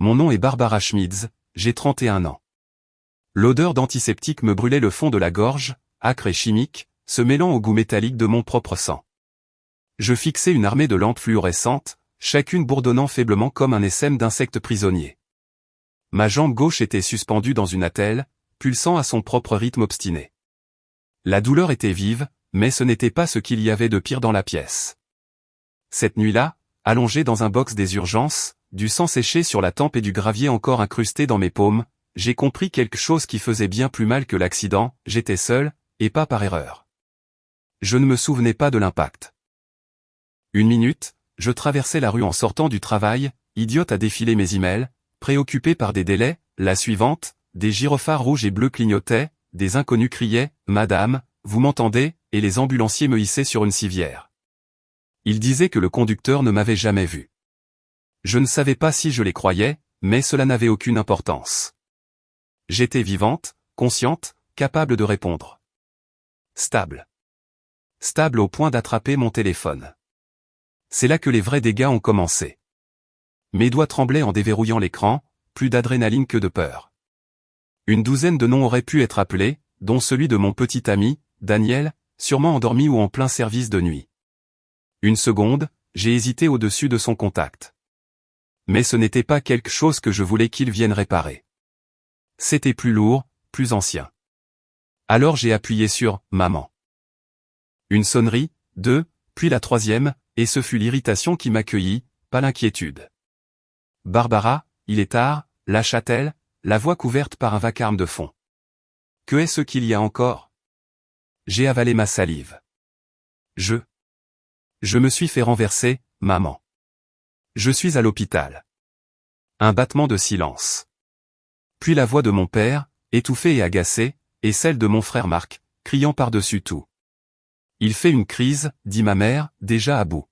Mon nom est Barbara Schmitz, j'ai 31 ans. L'odeur d'antiseptique me brûlait le fond de la gorge, âcre et chimique, se mêlant au goût métallique de mon propre sang. Je fixais une armée de lampes fluorescentes, chacune bourdonnant faiblement comme un essaim d'insectes prisonniers. Ma jambe gauche était suspendue dans une attelle, pulsant à son propre rythme obstiné. La douleur était vive, mais ce n'était pas ce qu'il y avait de pire dans la pièce. Cette nuit-là, allongé dans un box des urgences, du sang séché sur la tempe et du gravier encore incrusté dans mes paumes, j'ai compris quelque chose qui faisait bien plus mal que l'accident, j'étais seul, et pas par erreur. Je ne me souvenais pas de l'impact. Une minute, je traversais la rue en sortant du travail, idiote à défiler mes emails, préoccupé par des délais, la suivante, des gyrophares rouges et bleus clignotaient, des inconnus criaient « Madame, vous m'entendez ?» et les ambulanciers me hissaient sur une civière. Ils disaient que le conducteur ne m'avait jamais vu. Je ne savais pas si je les croyais, mais cela n'avait aucune importance. J'étais vivante, consciente, capable de répondre. Stable. Stable au point d'attraper mon téléphone. C'est là que les vrais dégâts ont commencé. Mes doigts tremblaient en déverrouillant l'écran, plus d'adrénaline que de peur. Une douzaine de noms auraient pu être appelés, dont celui de mon petit ami, Daniel, sûrement endormi ou en plein service de nuit. Une seconde, j'ai hésité au-dessus de son contact. Mais ce n'était pas quelque chose que je voulais qu'il vienne réparer. C'était plus lourd, plus ancien. Alors j'ai appuyé sur « Maman ». Une sonnerie, deux, puis la troisième, et ce fut l'irritation qui m'accueillit, pas l'inquiétude. « Barbara, il est tard », lâcha-t-elle, la voix couverte par un vacarme de fond. « Que est-ce qu'il y a encore ?» J'ai avalé ma salive. Je me suis fait renverser, maman. Je suis à l'hôpital. Un battement de silence. Puis la voix de mon père, étouffée et agacée, et celle de mon frère Marc, criant par-dessus tout. Il fait une crise, dit ma mère, déjà à bout.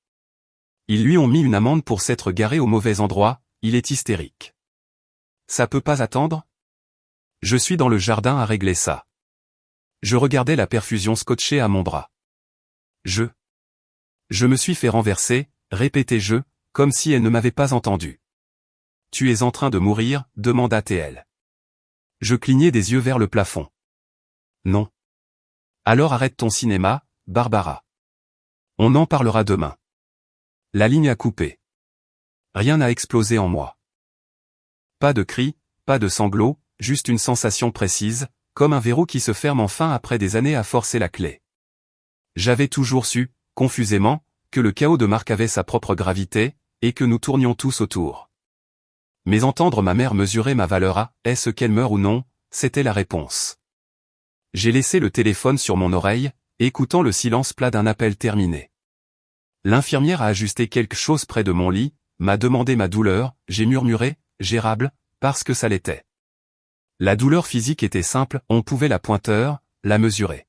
Ils lui ont mis une amende pour s'être garé au mauvais endroit, il est hystérique. Ça peut pas attendre ? Je suis dans le jardin à régler ça. Je regardais la perfusion scotchée à mon bras. Je me suis fait renverser, répétai-je, comme si elle ne m'avait pas entendu. Tu es en train de mourir, demanda-t-elle. Je clignai des yeux vers le plafond. Non. Alors arrête ton cinéma, Barbara. On en parlera demain. La ligne a coupé. Rien n'a explosé en moi. Pas de cris, pas de sanglots, juste une sensation précise, comme un verrou qui se ferme enfin après des années à forcer la clé. J'avais toujours su, confusément, que le chaos de Marc avait sa propre gravité, et que nous tournions tous autour. Mais entendre ma mère mesurer ma valeur à « est-ce qu'elle meurt ou non ?» c'était la réponse. J'ai laissé le téléphone sur mon oreille, écoutant le silence plat d'un appel terminé. L'infirmière a ajusté quelque chose près de mon lit, m'a demandé ma douleur, j'ai murmuré « gérable », parce que ça l'était. La douleur physique était simple, on pouvait la pointeur, la mesurer.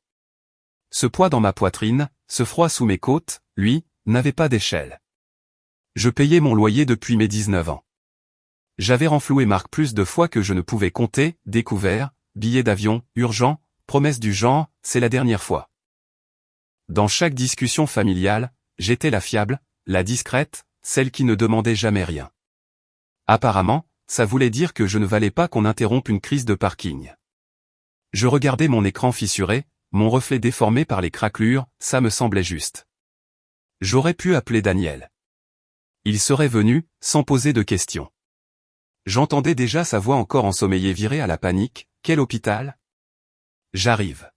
Ce poids dans ma poitrine, ce froid sous mes côtes, lui, n'avait pas d'échelle. Je payais mon loyer depuis mes 19 ans. J'avais renfloué Marc plus de fois que je ne pouvais compter, découvert, billets d'avion, urgent, promesses du genre, c'est la dernière fois. Dans chaque discussion familiale, j'étais la fiable, la discrète, celle qui ne demandait jamais rien. Apparemment, ça voulait dire que je ne valais pas qu'on interrompe une crise de parking. Je regardais mon écran fissuré, mon reflet déformé par les craquelures, ça me semblait juste. J'aurais pu appeler Daniel. Il serait venu, sans poser de questions. J'entendais déjà sa voix encore ensommeillée virer à la panique, « Quel hôpital ? » J'arrive.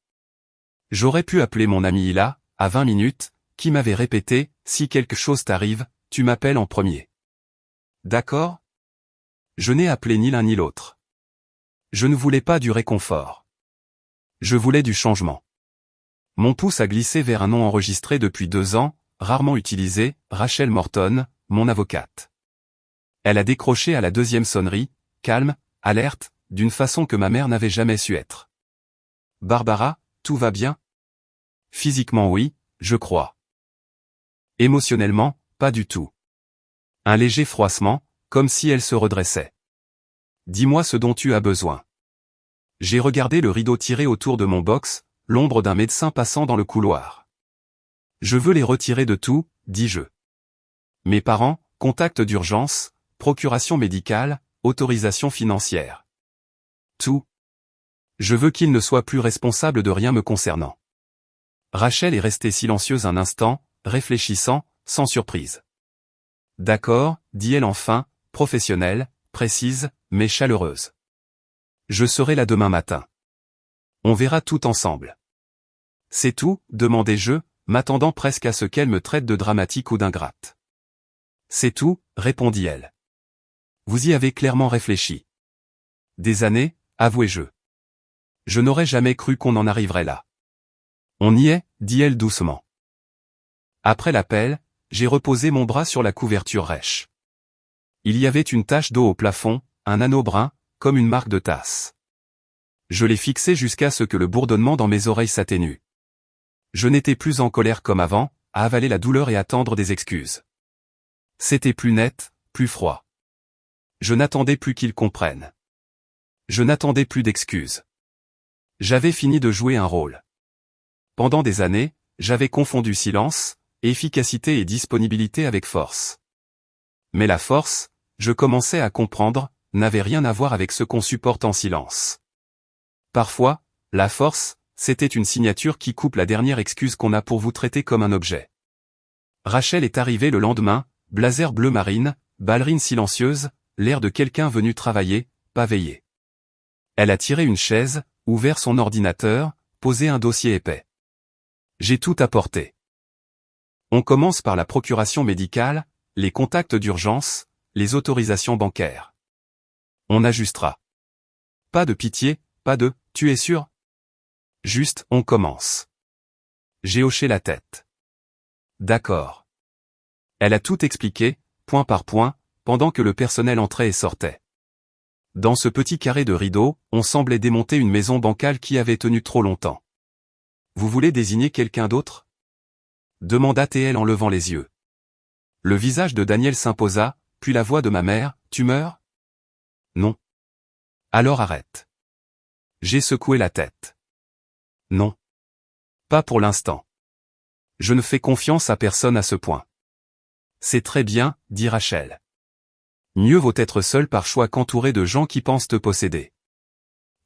J'aurais pu appeler mon ami Hila, à 20 minutes, qui m'avait répété, « Si quelque chose t'arrive, tu m'appelles en premier. » D'accord ? Je n'ai appelé ni l'un ni l'autre. Je ne voulais pas du réconfort. Je voulais du changement. Mon pouce a glissé vers un nom enregistré depuis 2 ans, rarement utilisé, Rachel Morton, mon avocate. Elle a décroché à la 2e sonnerie, calme, alerte, d'une façon que ma mère n'avait jamais su être. « Barbara, tout va bien ? » Physiquement oui, je crois. Émotionnellement, pas du tout. Un léger froissement, comme si elle se redressait. « Dis-moi ce dont tu as besoin. » J'ai regardé le rideau tiré autour de mon box, l'ombre d'un médecin passant dans le couloir. « Je veux les retirer de tout, dis-je. Mes parents, contact d'urgence, procuration médicale, autorisation financière. Tout. Je veux qu'il ne soit plus responsable de rien me concernant. Rachel est restée silencieuse un instant, réfléchissant, sans surprise. D'accord, dit-elle enfin, professionnelle, précise, mais chaleureuse. Je serai là demain matin. On verra tout ensemble. C'est tout, demandai-je, m'attendant presque à ce qu'elle me traite de dramatique ou d'ingrate. C'est tout, répondit-elle. Vous y avez clairement réfléchi. Des années, avouai-je. Je n'aurais jamais cru qu'on en arriverait là. On y est, dit-elle doucement. Après l'appel, j'ai reposé mon bras sur la couverture rêche. Il y avait une tache d'eau au plafond, un anneau brun, comme une marque de tasse. Je l'ai fixé jusqu'à ce que le bourdonnement dans mes oreilles s'atténue. Je n'étais plus en colère comme avant, à avaler la douleur et attendre des excuses. C'était plus net, plus froid. Je n'attendais plus qu'il comprenne. Je n'attendais plus d'excuses. J'avais fini de jouer un rôle. Pendant des années, j'avais confondu silence, efficacité et disponibilité avec force. Mais la force, je commençais à comprendre, n'avait rien à voir avec ce qu'on supporte en silence. Parfois, la force, c'était une signature qui coupe la dernière excuse qu'on a pour vous traiter comme un objet. Rachel est arrivée le lendemain, blazer bleu marine, ballerine silencieuse, l'air de quelqu'un venu travailler, pas veiller. Elle a tiré une chaise, ouvert son ordinateur, posé un dossier épais. J'ai tout apporté. On commence par la procuration médicale, les contacts d'urgence, les autorisations bancaires. On ajustera. Pas de pitié, pas de « tu es sûr ?» Juste, on commence. J'ai hoché la tête. D'accord. Elle a tout expliqué, point par point, pendant que le personnel entrait et sortait. Dans ce petit carré de rideaux, on semblait démonter une maison bancale qui avait tenu trop longtemps. Vous voulez désigner quelqu'un d'autre ? Demanda T.L. en levant les yeux. Le visage de Daniel s'imposa, puis la voix de ma mère, tu meurs ? Non. Alors arrête. J'ai secoué la tête. Non. Pas pour l'instant. Je ne fais confiance à personne à ce point. C'est très bien, dit Rachel. Mieux vaut être seul par choix qu'entouré de gens qui pensent te posséder.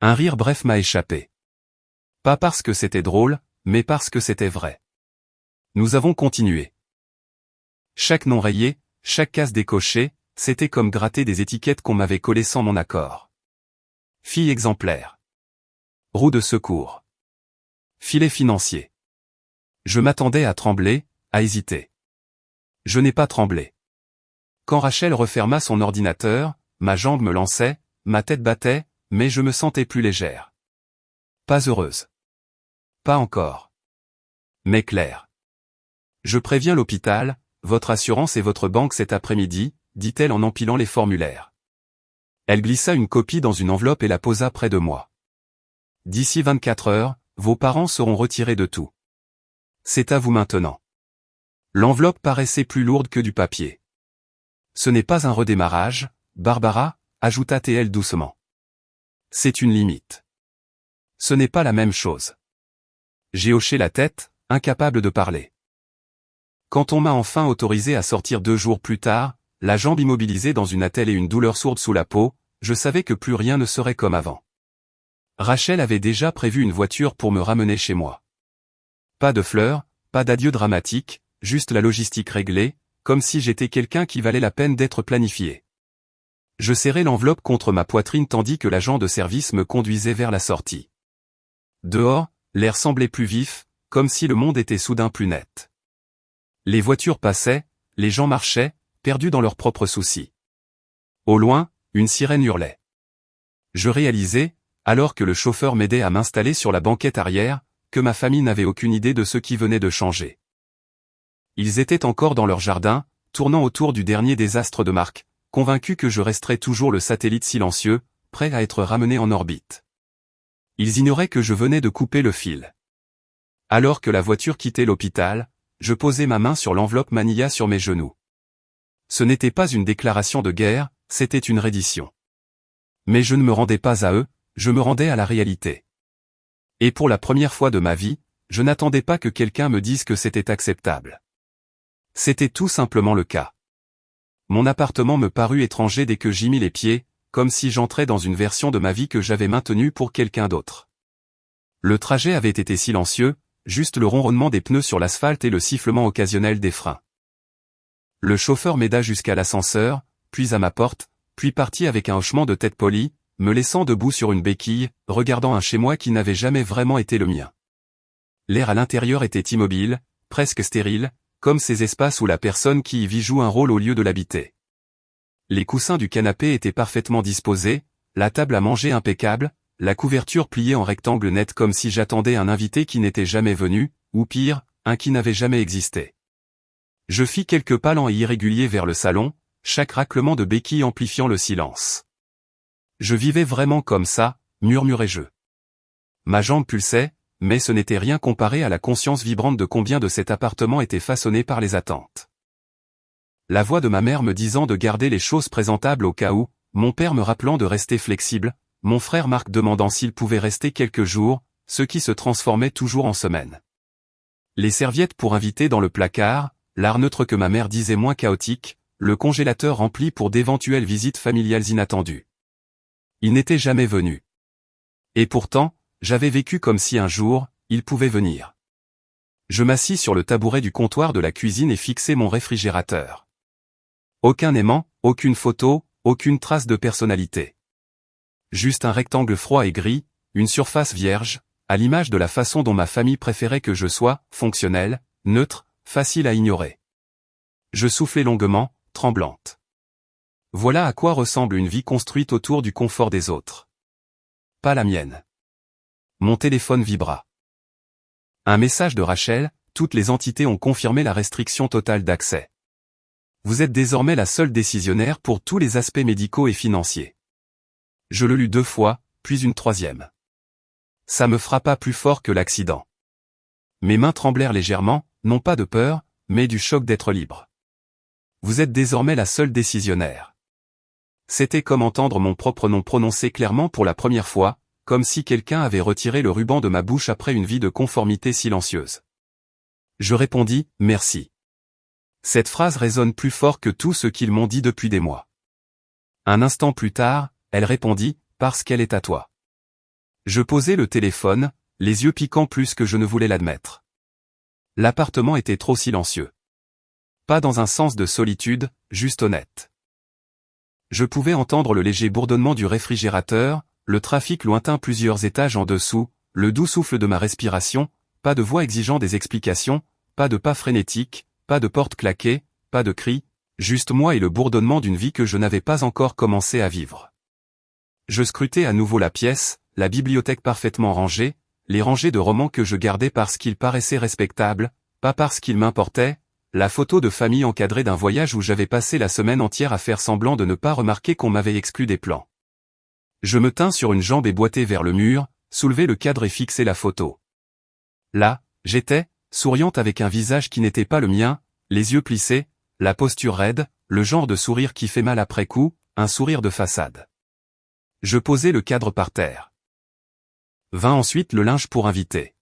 Un rire bref m'a échappé. Pas parce que c'était drôle, mais parce que c'était vrai. Nous avons continué. Chaque nom rayé, chaque case décochée, c'était comme gratter des étiquettes qu'on m'avait collées sans mon accord. Fille exemplaire. Roue de secours. Filet financier. Je m'attendais à trembler, à hésiter. Je n'ai pas tremblé. Quand Rachel referma son ordinateur, ma jambe me lançait, ma tête battait, mais je me sentais plus légère. Pas heureuse. Pas encore. Mais claire. Je préviens l'hôpital, votre assurance et votre banque cet après-midi, dit-elle en empilant les formulaires. Elle glissa une copie dans une enveloppe et la posa près de moi. D'ici 24 heures, vos parents seront retirés de tout. C'est à vous maintenant. L'enveloppe paraissait plus lourde que du papier. Ce n'est pas un redémarrage, Barbara, ajouta T.L. doucement. C'est une limite. Ce n'est pas la même chose. J'ai hoché la tête, incapable de parler. Quand on m'a enfin autorisé à sortir 2 jours plus tard, la jambe immobilisée dans une attelle et une douleur sourde sous la peau, je savais que plus rien ne serait comme avant. Rachel avait déjà prévu une voiture pour me ramener chez moi. Pas de fleurs, pas d'adieu dramatique, juste la logistique réglée, comme si j'étais quelqu'un qui valait la peine d'être planifié. Je serrais l'enveloppe contre ma poitrine tandis que l'agent de service me conduisait vers la sortie. Dehors, l'air semblait plus vif, comme si le monde était soudain plus net. Les voitures passaient, les gens marchaient, perdus dans leurs propres soucis. Au loin, une sirène hurlait. Je réalisais, alors que le chauffeur m'aidait à m'installer sur la banquette arrière, que ma famille n'avait aucune idée de ce qui venait de changer. Ils étaient encore dans leur jardin, tournant autour du dernier désastre de Marc, convaincus que je resterais toujours le satellite silencieux, prêt à être ramené en orbite. Ils ignoraient que je venais de couper le fil. Alors que la voiture quittait l'hôpital, je posais ma main sur l'enveloppe manilla sur mes genoux. Ce n'était pas une déclaration de guerre, c'était une reddition. Mais je ne me rendais pas à eux, je me rendais à la réalité. Et pour la première fois de ma vie, je n'attendais pas que quelqu'un me dise que c'était acceptable. C'était tout simplement le cas. Mon appartement me parut étranger dès que j'y mis les pieds, comme si j'entrais dans une version de ma vie que j'avais maintenue pour quelqu'un d'autre. Le trajet avait été silencieux, juste le ronronnement des pneus sur l'asphalte et le sifflement occasionnel des freins. Le chauffeur m'aida jusqu'à l'ascenseur, puis à ma porte, puis partit avec un hochement de tête poli, me laissant debout sur une béquille, regardant un chez-moi qui n'avait jamais vraiment été le mien. L'air à l'intérieur était immobile, presque stérile, comme ces espaces où la personne qui y vit joue un rôle au lieu de l'habiter. Les coussins du canapé étaient parfaitement disposés, la table à manger impeccable, la couverture pliée en rectangle net comme si j'attendais un invité qui n'était jamais venu, ou pire, un qui n'avait jamais existé. Je fis quelques pas lents et irréguliers vers le salon, chaque raclement de béquille amplifiant le silence. Je vivais vraiment comme ça, murmurai-je. Ma jambe pulsait, mais ce n'était rien comparé à la conscience vibrante de combien de cet appartement était façonné par les attentes. La voix de ma mère me disant de garder les choses présentables au cas où, mon père me rappelant de rester flexible, mon frère Marc demandant s'il pouvait rester quelques jours, ce qui se transformait toujours en semaines. Les serviettes pour inviter dans le placard, l'art neutre que ma mère disait moins chaotique, le congélateur rempli pour d'éventuelles visites familiales inattendues. Il n'était jamais venu. Et pourtant, j'avais vécu comme si un jour, il pouvait venir. Je m'assis sur le tabouret du comptoir de la cuisine et fixai mon réfrigérateur. Aucun aimant, aucune photo, aucune trace de personnalité. Juste un rectangle froid et gris, une surface vierge, à l'image de la façon dont ma famille préférait que je sois, fonctionnel, neutre, facile à ignorer. Je soufflai longuement, tremblante. Voilà à quoi ressemble une vie construite autour du confort des autres. Pas la mienne. Mon téléphone vibra. Un message de Rachel, toutes les entités ont confirmé la restriction totale d'accès. Vous êtes désormais la seule décisionnaire pour tous les aspects médicaux et financiers. Je le lus 2 fois, puis une 3e. Ça me frappa plus fort que l'accident. Mes mains tremblèrent légèrement, non pas de peur, mais du choc d'être libre. Vous êtes désormais la seule décisionnaire. C'était comme entendre mon propre nom prononcé clairement pour la première fois, comme si quelqu'un avait retiré le ruban de ma bouche après une vie de conformité silencieuse. Je répondis, merci. Cette phrase résonne plus fort que tout ce qu'ils m'ont dit depuis des mois. Un instant plus tard, elle répondit, parce qu'elle est à toi. Je posai le téléphone, les yeux piquants plus que je ne voulais l'admettre. L'appartement était trop silencieux. Pas dans un sens de solitude, juste honnête. Je pouvais entendre le léger bourdonnement du réfrigérateur, le trafic lointain plusieurs étages en dessous, le doux souffle de ma respiration, pas de voix exigeant des explications, pas de pas frénétiques, pas de portes claquées, pas de cris, juste moi et le bourdonnement d'une vie que je n'avais pas encore commencé à vivre. Je scrutais à nouveau la pièce, la bibliothèque parfaitement rangée, les rangées de romans que je gardais parce qu'ils paraissaient respectables, pas parce qu'ils m'importaient, la photo de famille encadrée d'un voyage où j'avais passé la semaine entière à faire semblant de ne pas remarquer qu'on m'avait exclu des plans. Je me tins sur une jambe et boitai vers le mur, soulevai le cadre et fixai la photo. Là, j'étais, souriante avec un visage qui n'était pas le mien, les yeux plissés, la posture raide, le genre de sourire qui fait mal après coup, un sourire de façade. Je posai le cadre par terre. Vint ensuite le linge pour inviter.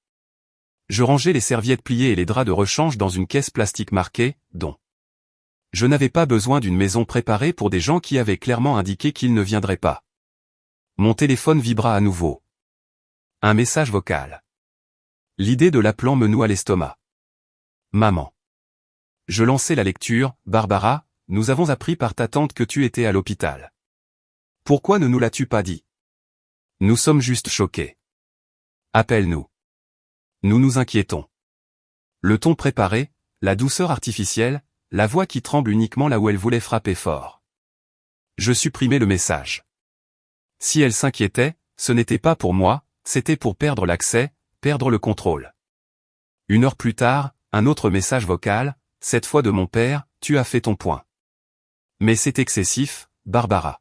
Je rangeai les serviettes pliées et les draps de rechange dans une caisse plastique marquée « Don ». Je n'avais pas besoin d'une maison préparée pour des gens qui avaient clairement indiqué qu'ils ne viendraient pas. Mon téléphone vibra à nouveau. Un message vocal. L'idée de l'appelant me noua l'estomac. Maman. Je lançai la lecture, Barbara, nous avons appris par ta tante que tu étais à l'hôpital. Pourquoi ne nous l'as-tu pas dit? Nous sommes juste choqués. Appelle-nous. Nous nous inquiétons. Le ton préparé, la douceur artificielle, la voix qui tremble uniquement là où elle voulait frapper fort. Je supprimai le message. Si elle s'inquiétait, ce n'était pas pour moi, c'était pour perdre l'accès, perdre le contrôle. 1 heure plus tard, un autre message vocal, cette fois de mon père, tu as fait ton point. Mais c'est excessif, Barbara.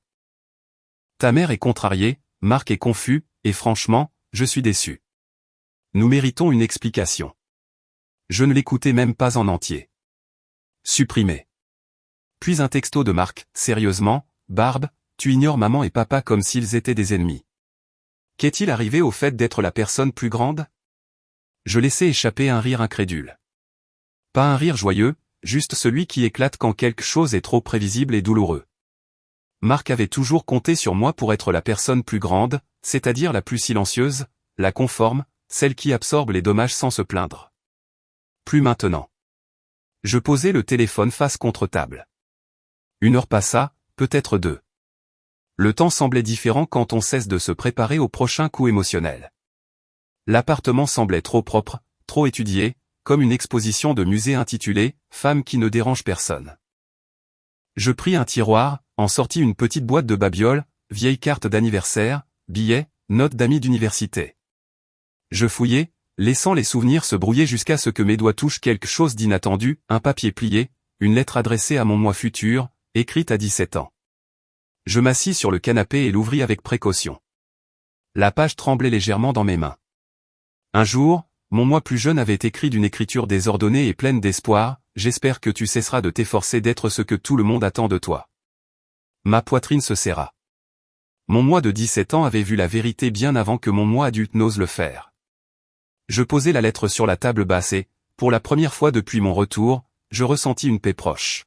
Ta mère est contrariée, Marc est confus, et franchement, je suis déçu. Nous méritons une explication. Je ne l'écoutais même pas en entier. Supprimé. Puis un texto de Marc, sérieusement, Barbe, tu ignores maman et papa comme s'ils étaient des ennemis. Qu'est-il arrivé au fait d'être la personne plus grande? Je laissai échapper un rire incrédule. Pas un rire joyeux, juste celui qui éclate quand quelque chose est trop prévisible et douloureux. Marc avait toujours compté sur moi pour être la personne plus grande, c'est-à-dire la plus silencieuse, la conforme, celle qui absorbe les dommages sans se plaindre. Plus maintenant. Je posai le téléphone face contre table. 1 heure passa, peut-être 2. Le temps semblait différent quand on cesse de se préparer au prochain coup émotionnel. L'appartement semblait trop propre, trop étudié, comme une exposition de musée intitulée « Femme qui ne dérange personne ». Je pris un tiroir, en sortis une petite boîte de babioles, vieilles cartes d'anniversaire, billets, notes d'amis d'université. Je fouillai, laissant les souvenirs se brouiller jusqu'à ce que mes doigts touchent quelque chose d'inattendu, un papier plié, une lettre adressée à mon moi futur, écrite à 17 ans. Je m'assis sur le canapé et l'ouvris avec précaution. La page tremblait légèrement dans mes mains. Un jour, mon moi plus jeune avait écrit d'une écriture désordonnée et pleine d'espoir, « J'espère que tu cesseras de t'efforcer d'être ce que tout le monde attend de toi. » Ma poitrine se serra. Mon moi de 17 ans avait vu la vérité bien avant que mon moi adulte n'ose le faire. Je posai la lettre sur la table basse et, pour la première fois depuis mon retour, je ressentis une paix proche.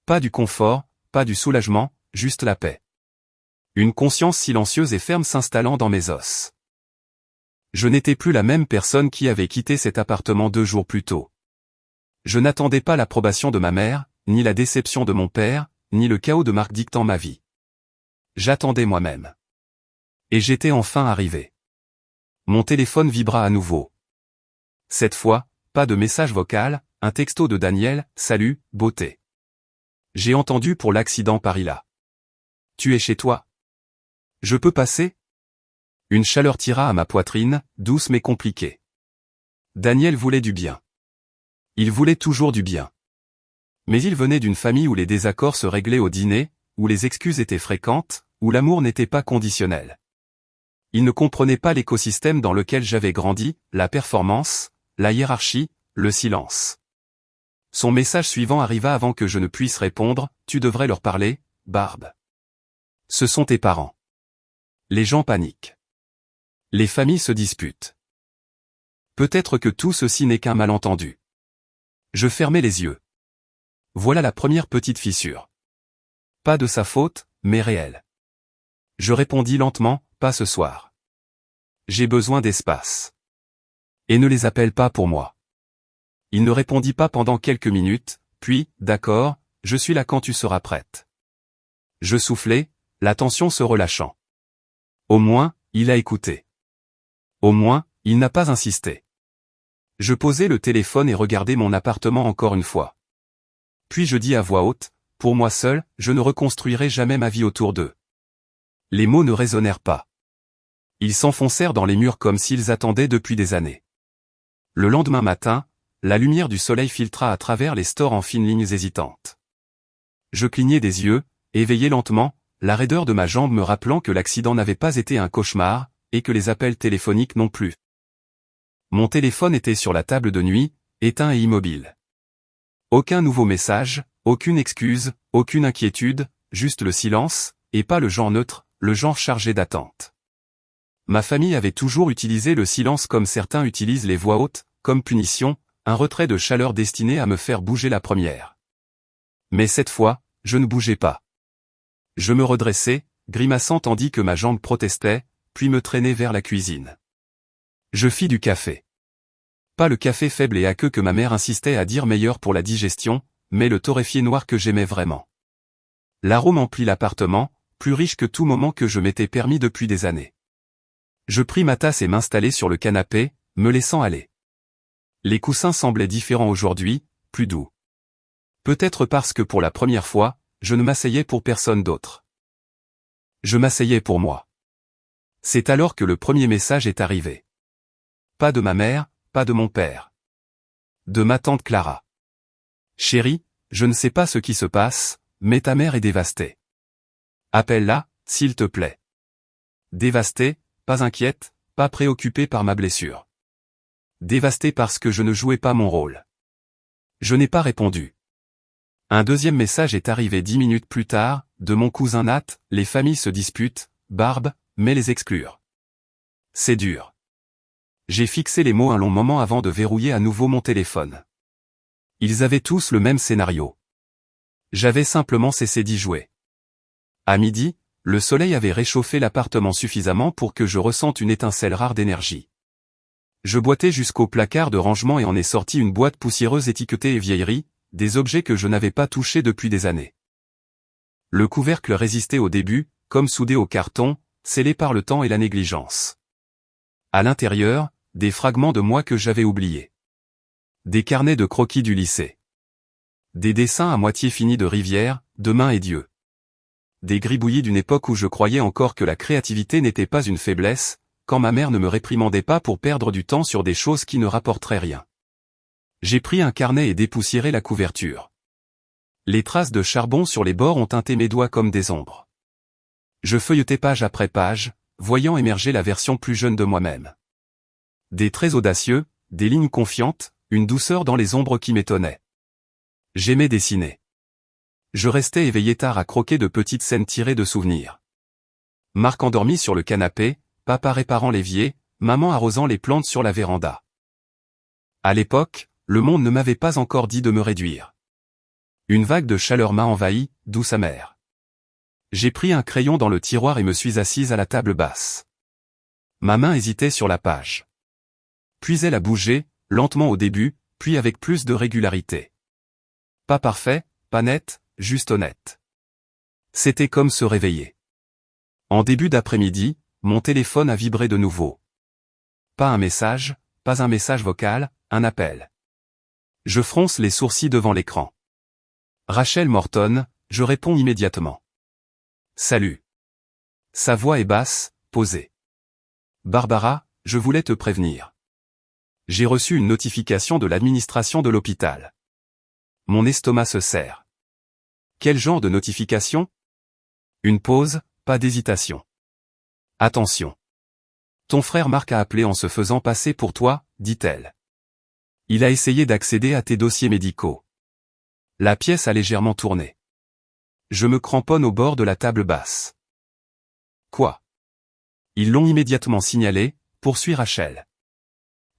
Pas du confort, pas du soulagement, juste la paix. Une conscience silencieuse et ferme s'installant dans mes os. Je n'étais plus la même personne qui avait quitté cet appartement 2 jours plus tôt. Je n'attendais pas l'approbation de ma mère, ni la déception de mon père, ni le chaos de Marc dictant ma vie. J'attendais moi-même. Et j'étais enfin arrivé. Mon téléphone vibra à nouveau. Cette fois, pas de message vocal, un texto de Daniel, « Salut, beauté. J'ai entendu pour l'accident Paris-là. Tu es chez toi? Je peux passer? » Une chaleur tira à ma poitrine, douce mais compliquée. Daniel voulait du bien. Il voulait toujours du bien. Mais il venait d'une famille où les désaccords se réglaient au dîner, où les excuses étaient fréquentes, où l'amour n'était pas conditionnel. Il ne comprenait pas l'écosystème dans lequel j'avais grandi, la performance, la hiérarchie, le silence. Son message suivant arriva avant que je ne puisse répondre, « Tu devrais leur parler, Barbe. Ce sont tes parents. » Les gens paniquent. Les familles se disputent. Peut-être que tout ceci n'est qu'un malentendu. Je fermai les yeux. Voilà la première petite fissure. Pas de sa faute, mais réelle. Je répondis lentement, « Pas ce soir. J'ai besoin d'espace. Et ne les appelle pas pour moi. » Il ne répondit pas pendant quelques minutes, puis, « D'accord, je suis là quand tu seras prête. » Je soufflai, la tension se relâchant. Au moins, il a écouté. Au moins, il n'a pas insisté. Je posai le téléphone et regardai mon appartement encore une fois. Puis je dis à voix haute, « Pour moi seul, je ne reconstruirai jamais ma vie autour d'eux. » Les mots ne résonnèrent pas. Ils s'enfoncèrent dans les murs comme s'ils attendaient depuis des années. Le lendemain matin, la lumière du soleil filtra à travers les stores en fines lignes hésitantes. Je clignai des yeux, éveillé lentement, la raideur de ma jambe me rappelant que l'accident n'avait pas été un cauchemar, et que les appels téléphoniques non plus. Mon téléphone était sur la table de nuit, éteint et immobile. Aucun nouveau message, aucune excuse, aucune inquiétude, juste le silence, et pas le genre neutre, le genre chargé d'attente. Ma famille avait toujours utilisé le silence comme certains utilisent les voix hautes, comme punition, un retrait de chaleur destiné à me faire bouger la première. Mais cette fois, je ne bougeais pas. Je me redressai, grimaçant tandis que ma jambe protestait, puis me traînai vers la cuisine. Je fis du café. Pas le café faible et aqueux que ma mère insistait à dire meilleur pour la digestion, mais le torréfié noir que j'aimais vraiment. L'arôme emplit l'appartement, plus riche que tout moment que je m'étais permis depuis des années. Je pris ma tasse et m'installai sur le canapé, me laissant aller. Les coussins semblaient différents aujourd'hui, plus doux. Peut-être parce que pour la première fois, je ne m'asseyais pour personne d'autre. Je m'asseyais pour moi. C'est alors que le premier message est arrivé. Pas de ma mère, pas de mon père. De ma tante Clara. Chérie, je ne sais pas ce qui se passe, mais ta mère est dévastée. Appelle-la, s'il te plaît. Dévastée, pas inquiète, pas préoccupée par ma blessure. Dévastée parce que je ne jouais pas mon rôle. Je n'ai pas répondu. Un deuxième message est arrivé 10 minutes plus tard, de mon cousin Nat, les familles se disputent, Barbe, mais les exclure. C'est dur. J'ai fixé les mots un long moment avant de verrouiller à nouveau mon téléphone. Ils avaient tous le même scénario. J'avais simplement cessé d'y jouer. À midi, le soleil avait réchauffé l'appartement suffisamment pour que je ressente une étincelle rare d'énergie. Je boitais jusqu'au placard de rangement et en ai sorti une boîte poussiéreuse étiquetée et vieillerie, des objets que je n'avais pas touchés depuis des années. Le couvercle résistait au début, comme soudé au carton, scellé par le temps et la négligence. À l'intérieur, des fragments de moi que j'avais oubliés. Des carnets de croquis du lycée. Des dessins à moitié finis de rivières, de mains et d'yeux. Des gribouillis d'une époque où je croyais encore que la créativité n'était pas une faiblesse, quand ma mère ne me réprimandait pas pour perdre du temps sur des choses qui ne rapporteraient rien. J'ai pris un carnet et dépoussiéré la couverture. Les traces de charbon sur les bords ont teinté mes doigts comme des ombres. Je feuilletais page après page, voyant émerger la version plus jeune de moi-même. Des traits audacieux, des lignes confiantes, une douceur dans les ombres qui m'étonnait. J'aimais dessiner. Je restais éveillé tard à croquer de petites scènes tirées de souvenirs. Marc endormi sur le canapé, papa réparant l'évier, maman arrosant les plantes sur la véranda. À l'époque, le monde ne m'avait pas encore dit de me réduire. Une vague de chaleur m'a envahi, douce amère. J'ai pris un crayon dans le tiroir et me suis assise à la table basse. Ma main hésitait sur la page. Puis elle a bougé, lentement au début, puis avec plus de régularité. Pas parfait, pas net, juste honnête. C'était comme se réveiller. En début d'après-midi, mon téléphone a vibré de nouveau. Pas un message vocal, un appel. Je fronce les sourcils devant l'écran. Rachel Morton, je réponds immédiatement. Salut. Sa voix est basse, posée. Barbara, je voulais te prévenir. J'ai reçu une notification de l'administration de l'hôpital. Mon estomac se serre. Quel genre de notification? Une pause, pas d'hésitation. Attention. Ton frère Marc a appelé en se faisant passer pour toi, dit-elle. Il a essayé d'accéder à tes dossiers médicaux. La pièce a légèrement tourné. Je me cramponne au bord de la table basse. Quoi? Ils l'ont immédiatement signalé, poursuit Rachel.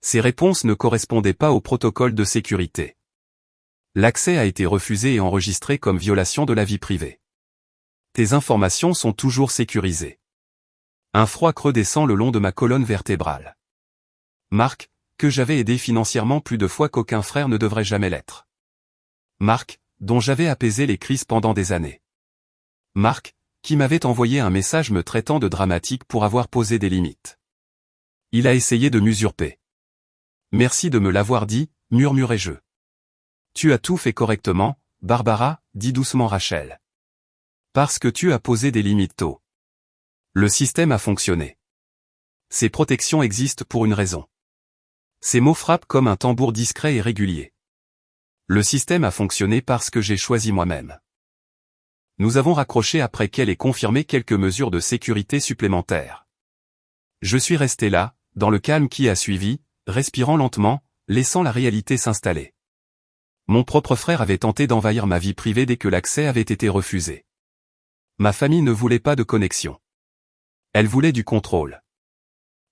Ces réponses ne correspondaient pas au protocole de sécurité. L'accès a été refusé et enregistré comme violation de la vie privée. Tes informations sont toujours sécurisées. Un froid creux descend le long de ma colonne vertébrale. Marc, que j'avais aidé financièrement plus de fois qu'aucun frère ne devrait jamais l'être. Marc, dont j'avais apaisé les crises pendant des années. Marc, qui m'avait envoyé un message me traitant de dramatique pour avoir posé des limites. Il a essayé de m'usurper. Merci de me l'avoir dit, murmurai-je. Tu as tout fait correctement, Barbara, dit doucement Rachel. Parce que tu as posé des limites tôt. Le système a fonctionné. Ces protections existent pour une raison. Ces mots frappent comme un tambour discret et régulier. Le système a fonctionné parce que j'ai choisi moi-même. Nous avons raccroché après qu'elle ait confirmé quelques mesures de sécurité supplémentaires. Je suis resté là, dans le calme qui a suivi, respirant lentement, laissant la réalité s'installer. Mon propre frère avait tenté d'envahir ma vie privée dès que l'accès avait été refusé. Ma famille ne voulait pas de connexion. Elle voulait du contrôle.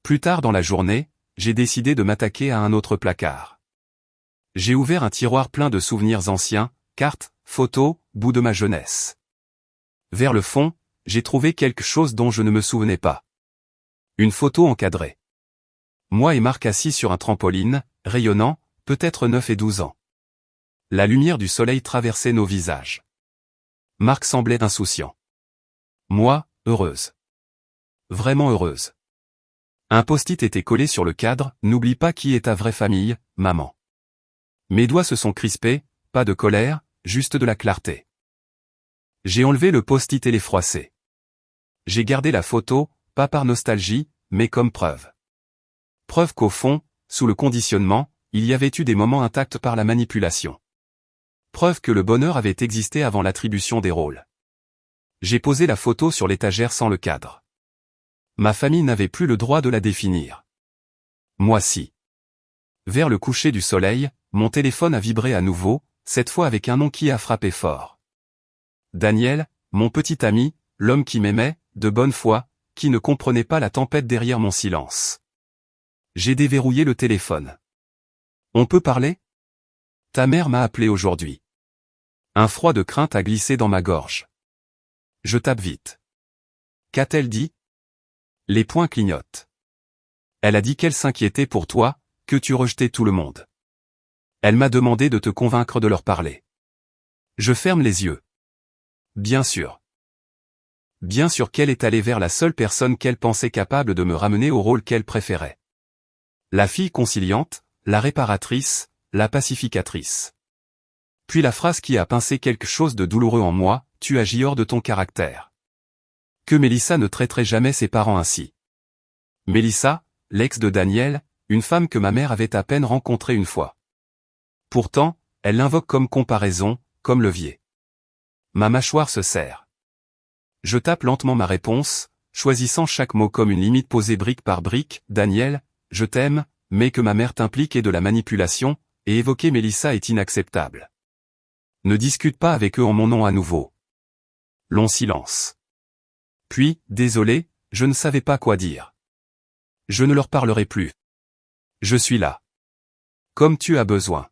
Plus tard dans la journée, j'ai décidé de m'attaquer à un autre placard. J'ai ouvert un tiroir plein de souvenirs anciens, cartes, photos, bouts de ma jeunesse. Vers le fond, j'ai trouvé quelque chose dont je ne me souvenais pas. Une photo encadrée. Moi et Marc assis sur un trampoline, rayonnant, peut-être 9 et 12 ans. La lumière du soleil traversait nos visages. Marc semblait insouciant. Moi, heureuse. Vraiment heureuse. Un post-it était collé sur le cadre, n'oublie pas qui est ta vraie famille, maman. Mes doigts se sont crispés, pas de colère, juste de la clarté. J'ai enlevé le post-it et les froissé. J'ai gardé la photo, pas par nostalgie, mais comme preuve. Preuve qu'au fond, sous le conditionnement, il y avait eu des moments intacts par la manipulation. Preuve que le bonheur avait existé avant l'attribution des rôles. J'ai posé la photo sur l'étagère sans le cadre. Ma famille n'avait plus le droit de la définir. Moi si. Vers le coucher du soleil, mon téléphone a vibré à nouveau, cette fois avec un nom qui a frappé fort. Daniel, mon petit ami, l'homme qui m'aimait, de bonne foi, qui ne comprenait pas la tempête derrière mon silence. J'ai déverrouillé le téléphone. On peut parler? Ta mère m'a appelé aujourd'hui. Un froid de crainte a glissé dans ma gorge. Je tape vite. Qu'a-t-elle dit? Les poings clignotent. Elle a dit qu'elle s'inquiétait pour toi, que tu rejetais tout le monde. Elle m'a demandé de te convaincre de leur parler. Je ferme les yeux. Bien sûr. Bien sûr qu'elle est allée vers la seule personne qu'elle pensait capable de me ramener au rôle qu'elle préférait. La fille conciliante, la réparatrice, la pacificatrice. Puis la phrase qui a pincé quelque chose de douloureux en moi, tu agis hors de ton caractère. Que Mélissa ne traiterait jamais ses parents ainsi. Mélissa, l'ex de Daniel, une femme que ma mère avait à peine rencontrée une fois. Pourtant, elle l'invoque comme comparaison, comme levier. Ma mâchoire se serre. Je tape lentement ma réponse, choisissant chaque mot comme une limite posée brique par brique. Daniel, je t'aime, mais que ma mère t'implique est de la manipulation, et évoquer Mélissa est inacceptable. Ne discute pas avec eux en mon nom à nouveau. Long silence. Puis, désolé, je ne savais pas quoi dire. Je ne leur parlerai plus. Je suis là. Comme tu as besoin.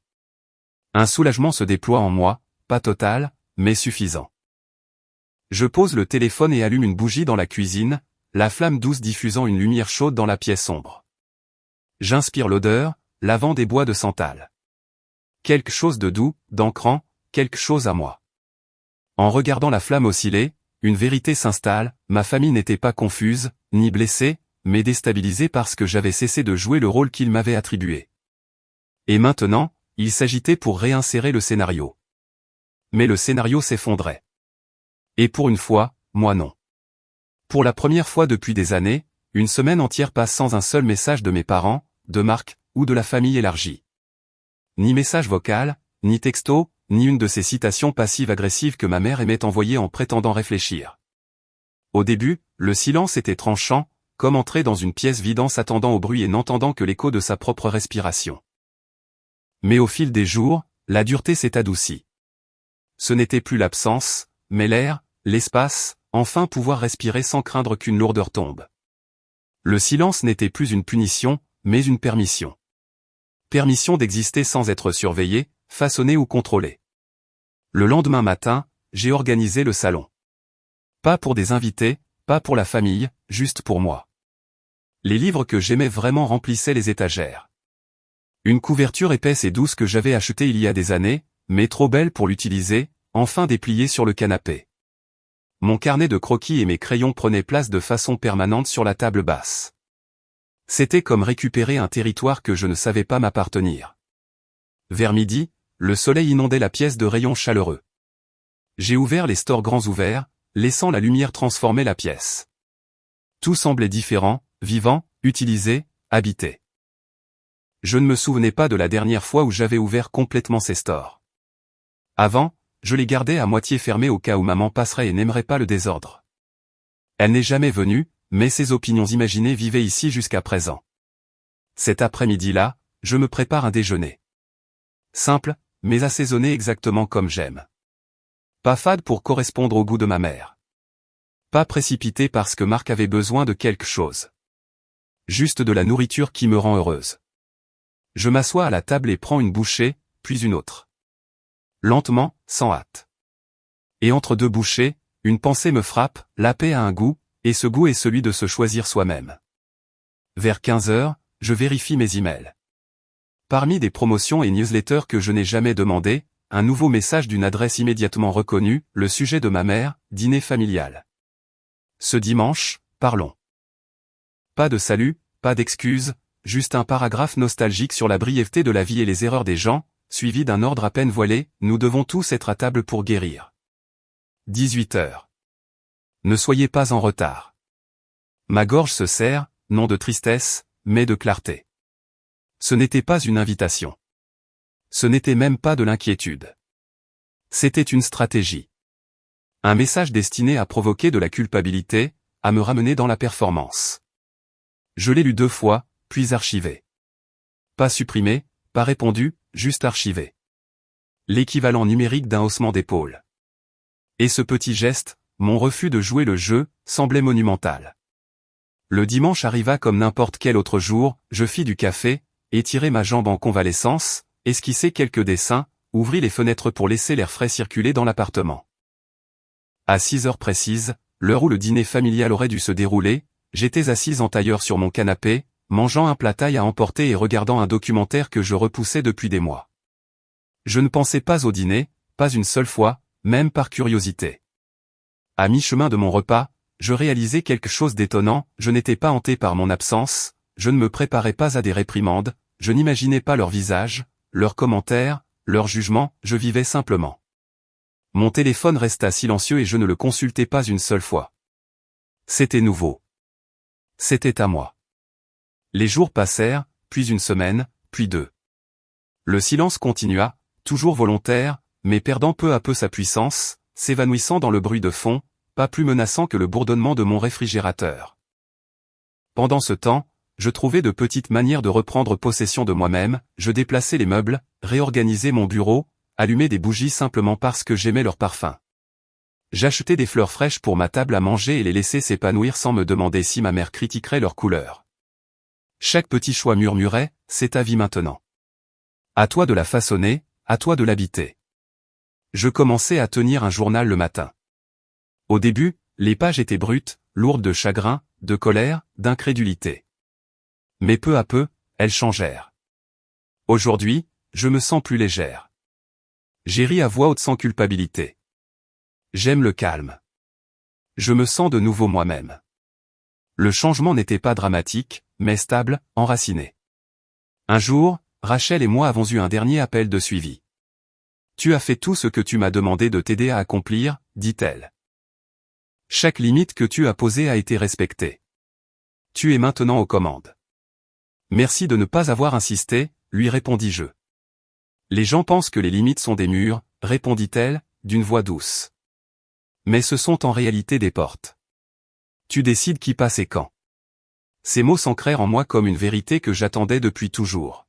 Un soulagement se déploie en moi, pas total, mais suffisant. Je pose le téléphone et allume une bougie dans la cuisine, la flamme douce diffusant une lumière chaude dans la pièce sombre. J'inspire l'odeur, lavande des bois de santal. Quelque chose de doux, d'ancrant, quelque chose à moi. En regardant la flamme osciller, une vérité s'installe, ma famille n'était pas confuse, ni blessée, mais déstabilisée parce que j'avais cessé de jouer le rôle qu'il m'avait attribué. Et maintenant, il s'agitait pour réinsérer le scénario. Mais le scénario s'effondrait. Et pour une fois, moi non. Pour la première fois depuis des années, une semaine entière passe sans un seul message de mes parents, de Marc, ou de la famille élargie. Ni message vocal, ni texto, ni une de ces citations passives-agressives que ma mère aimait envoyer en prétendant réfléchir. Au début, le silence était tranchant, comme entrer dans une pièce vide en s'attendant au bruit et n'entendant que l'écho de sa propre respiration. Mais au fil des jours, la dureté s'est adoucie. Ce n'était plus l'absence, mais l'air, l'espace, enfin pouvoir respirer sans craindre qu'une lourdeur tombe. Le silence n'était plus une punition, mais une permission. Permission d'exister sans être surveillé, façonné ou contrôlé. Le lendemain matin, j'ai organisé le salon. Pas pour des invités, pas pour la famille, juste pour moi. Les livres que j'aimais vraiment remplissaient les étagères. Une couverture épaisse et douce que j'avais achetée il y a des années, mais trop belle pour l'utiliser, enfin dépliée sur le canapé. Mon carnet de croquis et mes crayons prenaient place de façon permanente sur la table basse. C'était comme récupérer un territoire que je ne savais pas m'appartenir. Vers midi, le soleil inondait la pièce de rayons chaleureux. J'ai ouvert les stores grands ouverts, laissant la lumière transformer la pièce. Tout semblait différent, vivant, utilisé, habité. Je ne me souvenais pas de la dernière fois où j'avais ouvert complètement ces stores. Avant, je les gardais à moitié fermés au cas où maman passerait et n'aimerait pas le désordre. Elle n'est jamais venue, mais ses opinions imaginées vivaient ici jusqu'à présent. Cet après-midi-là, je me prépare un déjeuner. Simple, mais assaisonné exactement comme j'aime. Pas fade pour correspondre au goût de ma mère. Pas précipité parce que Marc avait besoin de quelque chose. Juste de la nourriture qui me rend heureuse. Je m'assois à la table et prends une bouchée, puis une autre. Lentement, sans hâte. Et entre deux bouchées, une pensée me frappe, la paix a un goût, et ce goût est celui de se choisir soi-même. Vers 15 heures, je vérifie mes emails. Parmi des promotions et newsletters que je n'ai jamais demandé, un nouveau message d'une adresse immédiatement reconnue, le sujet de ma mère, dîner familial. Ce dimanche, parlons. Pas de salut, pas d'excuses, juste un paragraphe nostalgique sur la brièveté de la vie et les erreurs des gens, suivi d'un ordre à peine voilé, nous devons tous être à table pour guérir. 18 heures. Ne soyez pas en retard. Ma gorge se serre, non de tristesse, mais de clarté. Ce n'était pas une invitation. Ce n'était même pas de l'inquiétude. C'était une stratégie. Un message destiné à provoquer de la culpabilité, à me ramener dans la performance. Je l'ai lu 2 fois, puis archivé. Pas supprimé, pas répondu, juste archivé. L'équivalent numérique d'un haussement d'épaule. Et ce petit geste, mon refus de jouer le jeu, semblait monumental. Le dimanche arriva comme n'importe quel autre jour, je fis du café, étirai ma jambe en convalescence, esquissai quelques dessins, ouvris les fenêtres pour laisser l'air frais circuler dans l'appartement. À 6 heures précises, l'heure où le dîner familial aurait dû se dérouler, j'étais assise en tailleur sur mon canapé, mangeant un plat thaï à emporter et regardant un documentaire que je repoussais depuis des mois. Je ne pensais pas au dîner, pas une seule fois, même par curiosité. À mi-chemin de mon repas, je réalisais quelque chose d'étonnant, je n'étais pas hanté par mon absence, je ne me préparais pas à des réprimandes, je n'imaginais pas leur visage, leurs commentaires, leurs jugements, je vivais simplement. Mon téléphone resta silencieux et je ne le consultais pas une seule fois. C'était nouveau. C'était à moi. Les jours passèrent, puis une semaine, puis 2. Le silence continua, toujours volontaire, mais perdant peu à peu sa puissance, s'évanouissant dans le bruit de fond, pas plus menaçant que le bourdonnement de mon réfrigérateur. Pendant ce temps, je trouvais de petites manières de reprendre possession de moi-même, je déplaçais les meubles, réorganisais mon bureau, allumais des bougies simplement parce que j'aimais leur parfum. J'achetais des fleurs fraîches pour ma table à manger et les laissais s'épanouir sans me demander si ma mère critiquerait leur couleur. Chaque petit choix murmurait, c'est ta vie maintenant. À toi de la façonner, à toi de l'habiter. Je commençais à tenir un journal le matin. Au début, les pages étaient brutes, lourdes de chagrin, de colère, d'incrédulité. Mais peu à peu, elles changèrent. Aujourd'hui, je me sens plus légère. J'ai ri à voix haute sans culpabilité. J'aime le calme. Je me sens de nouveau moi-même. Le changement n'était pas dramatique, mais stable, enraciné. Un jour, Rachel et moi avons eu un dernier appel de suivi. Tu as fait tout ce que tu m'as demandé de t'aider à accomplir, dit-elle. Chaque limite que tu as posée a été respectée. Tu es maintenant aux commandes. Merci de ne pas avoir insisté, lui répondis-je. Les gens pensent que les limites sont des murs, répondit-elle, d'une voix douce. Mais ce sont en réalité des portes. Tu décides qui passe et quand. Ces mots s'ancrèrent en moi comme une vérité que j'attendais depuis toujours.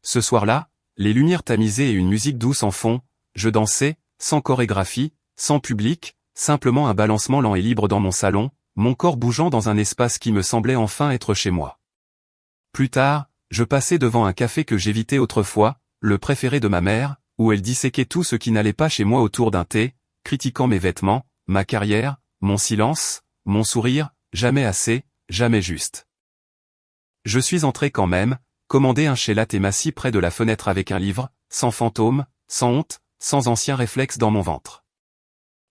Ce soir-là, les lumières tamisées et une musique douce en fond, je dansais, sans chorégraphie, sans public, simplement un balancement lent et libre dans mon salon, mon corps bougeant dans un espace qui me semblait enfin être chez moi. Plus tard, je passais devant un café que j'évitais autrefois, le préféré de ma mère, où elle disséquait tout ce qui n'allait pas chez moi autour d'un thé, critiquant mes vêtements, ma carrière, mon silence, mon sourire, jamais assez, jamais juste. Je suis entré quand même, commandé un chai latte et m'assis près de la fenêtre avec un livre, sans fantôme, sans honte, sans ancien réflexe dans mon ventre.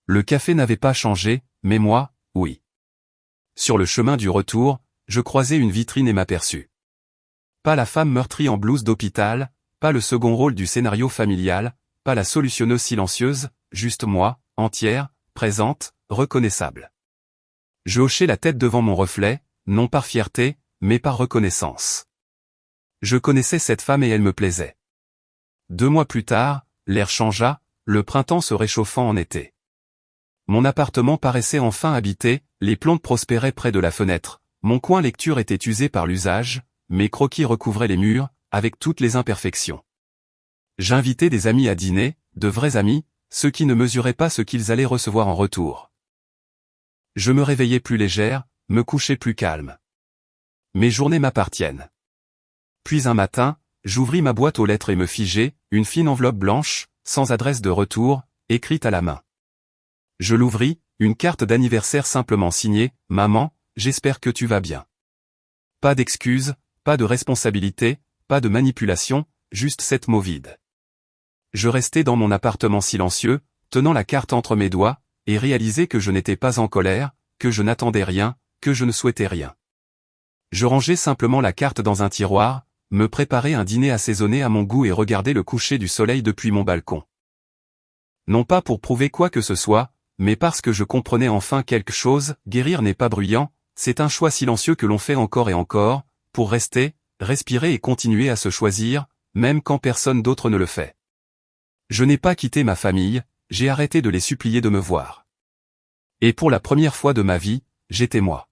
Le café n'avait pas changé, mais moi, oui. Sur le chemin du retour, je croisai une vitrine et m'aperçus. Pas la femme meurtrie en blouse d'hôpital, pas le second rôle du scénario familial, pas la solutionneuse silencieuse, juste moi, entière, présente, reconnaissable. Je hochai la tête devant mon reflet, non par fierté, mais par reconnaissance. Je connaissais cette femme et elle me plaisait. 2 mois plus tard, l'air changea, le printemps se réchauffant en été. Mon appartement paraissait enfin habité, les plantes prospéraient près de la fenêtre, mon coin lecture était usé par l'usage, mes croquis recouvraient les murs, avec toutes les imperfections. J'invitais des amis à dîner, de vrais amis, ceux qui ne mesuraient pas ce qu'ils allaient recevoir en retour. Je me réveillais plus légère, me couchais plus calme. Mes journées m'appartiennent. Puis un matin, j'ouvris ma boîte aux lettres et me figeai, une fine enveloppe blanche, sans adresse de retour, écrite à la main. Je l'ouvris, une carte d'anniversaire simplement signée, « Maman, j'espère que tu vas bien ». Pas d'excuses, pas de responsabilité, pas de manipulation, juste 7 mots vides. Je restai dans mon appartement silencieux, tenant la carte entre mes doigts, et réalisai que je n'étais pas en colère, que je n'attendais rien, que je ne souhaitais rien. Je rangeai simplement la carte dans un tiroir, me préparai un dîner assaisonné à mon goût et regardai le coucher du soleil depuis mon balcon. Non pas pour prouver quoi que ce soit, mais parce que je comprenais enfin quelque chose, guérir n'est pas bruyant, c'est un choix silencieux que l'on fait encore et encore, pour rester, respirer et continuer à se choisir, même quand personne d'autre ne le fait. Je n'ai pas quitté ma famille, j'ai arrêté de les supplier de me voir. Et pour la première fois de ma vie, j'étais moi.